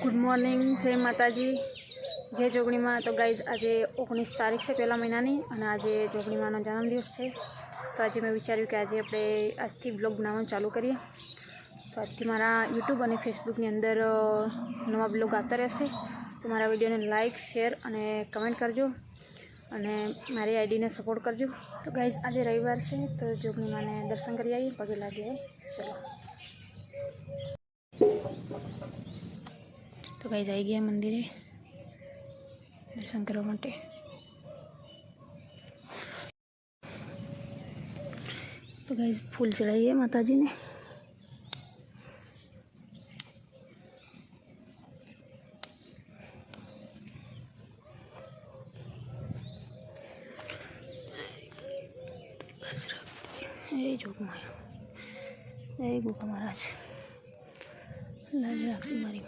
Good morning, जय माताजी, जय जोगणी माँ। तो गाइज आज 19 तारीख से पहला महीनानी और आज जोगणी माँ जन्मदिवस है। तो आज मैं विचार्યું कि आज આપણે આજથી બ્લોગ બનાવવાનું ચાલુ કરીએ। તો આજથી મારા યુટ્યુબ અને ફેસબુકની અંદર નવા બ્લોગ આવતા રહેશે। તો મારા વિડીયોને લાઇક શેર અને કમેન્ટ કરજો અને મારી આઈડીને સપોર્ટ કરજો। તો ગાઈઝ આજે રવિવાર છે તો જોગણી માને દર્શન કરી આવીએ, પગે લાગીએ। ચલો तो गाइस आई गया मंदिर दर्शन करवा माटे। तो गाइस फूल चढ़ाइए माता जी ने। जोग माया गुफा महाराज लाज राखी मारी।